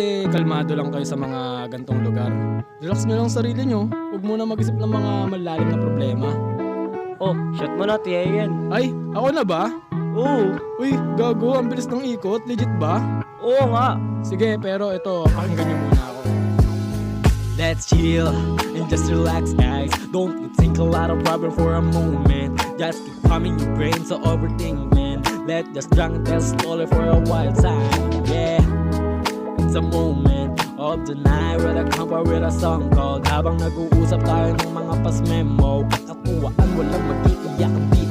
Kalmado lang kayo sa mga gantong lugar. Relax nyo lang sarili nyo. Huwag muna mag-isip ng mga malalim na problema. Oh, shot mo na, tiya yan. Ay, ako na ba? Oo, Uy, gago, ang bilis ng ikot. Legit ba? oo nga. Sige, pero ito, pakinggan nyo muna ako. Let's chill and just relax, guys. Don't you think a lot of problem for a moment. Just keep calming your brain so overthink, man. Let just drunk and tell story for a while time. Yeah, it's a moment of the night where I come with a song called habang nag-uusap tayo ng mga past memo. Kakatuwaan, walang mag-iiyak dito.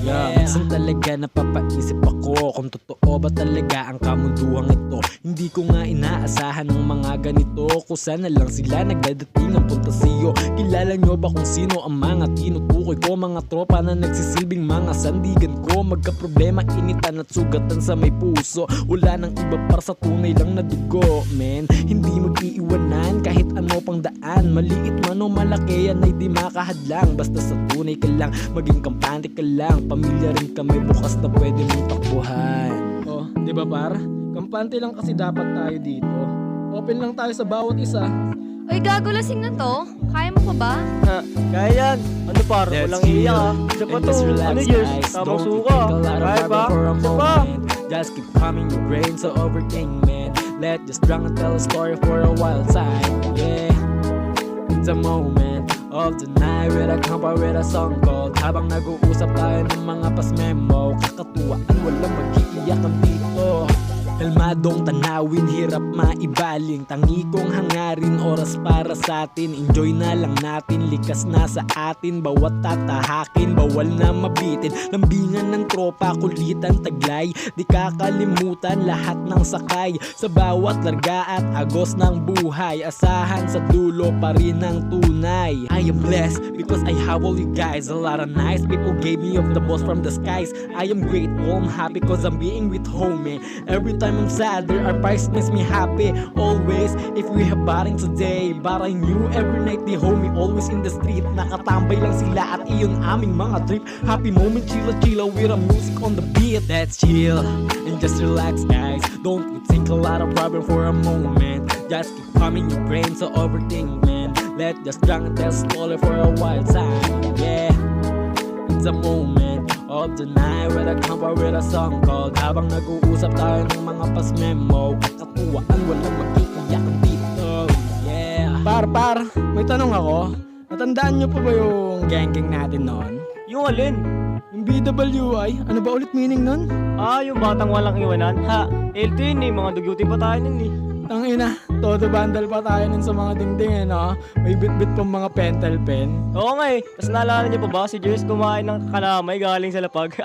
Yeah, minsan talaga napapaisip ako kung totoo ba talaga ang kamunduhang ito. Hindi ko nga inaasahan ng mga ganito. Kusa na lang sila nagdadating ng puntasyo. Kilala nyo ba kung sino ang mga tinutukoy ko? Mga tropa na nagsisilbing mga sandigan ko. Magka-problema, initan at sugatan sa may puso. Wala nang iba para sa tunay lang na dugo, men. Hindi mag-iiwanan kahit ano pang daan. Maliit man o malaki yan ay di makahadlang. Basta sa tunay ka lang, maging kampante ka lang. Pamilya rin kami bukas na pwede mong takbuhan. Oh, di ba par? Kampante lang kasi dapat tayo dito. Open lang tayo sa bawat isa. Uy, gago, lasing na to. Kaya mo pa ba? Ha, kaya yan. Ano par, Let's walang iyak ah. Isa pa and to, just relax, ano years, guys. tamang Don't suka. think a lot of Kaya pa, problem for a isa pa. moment. Just keep calming your brain so overthink, man. Let just drunk and tell a story for a while time. Yeah, it's a moment of the night where I come with a song called habang nag-uusap tayo ng mga past memo. Kakatuwaan, walang mag-iiyakan dito. Kalmadong tanawin, hirap maibaling. Tangi kong hangarin, oras para sa atin. Enjoy na lang natin, likas na sa atin. Bawat tatahakin, bawal na mabitin. Lambingan ng tropa, kulitan, taglay. Di kakalimutan lahat ng sakay. Sa bawat larga at agos ng buhay, asahan sa dulo pa rin ang tunay. I am blessed because I have all you guys. A lot of nice people gave me of the most from the skies. I am grateful, I'm happy cause I'm being with home, man. Every time I'm sad, there are parts makes me happy. Always, if we have baring today, baring you every night, the homie always in the street. Nakatambay lang sila at iyon aming mga trip. Happy moment, chilla with a music on the beat. Let's chill and just relax, guys. Don't you think a lot of problem for a moment. Just keep calming your brain so overthink, man. Let just drunk and tell story for a while time. Yeah, it's a moment of the night where I come with a song called habang nag-uusap tayo ng mga past memo. Kakatuwaan, walang mag-iiyakan dito. Yeah. Par, may tanong ako. Natandaan nyo pa ba yung gang natin noon? Yung alin? Yung BWI? Ano ba ulit meaning nun? Ah, yung batang walang iwanan. Ha, LT yun eh, mga dugyuti pa tayo nun eh. Tangina, todo bandal pa tayo nun sa mga dingding eh, no? May bit-bit pang mga pentel pen. Oo nga eh, tas naalala niyo pa ba si Joyce kumain ng kalamay galing sa lapag?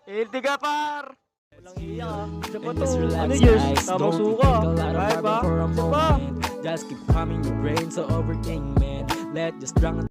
LT ka par! Walang iyak ah. Isa pa And to, just relax, ano years, guys. tamang Don't suka. think a lot of Kaya pa, problem for a isa pa. moment. Just keep calming your brain so overthink, man. Let just drunk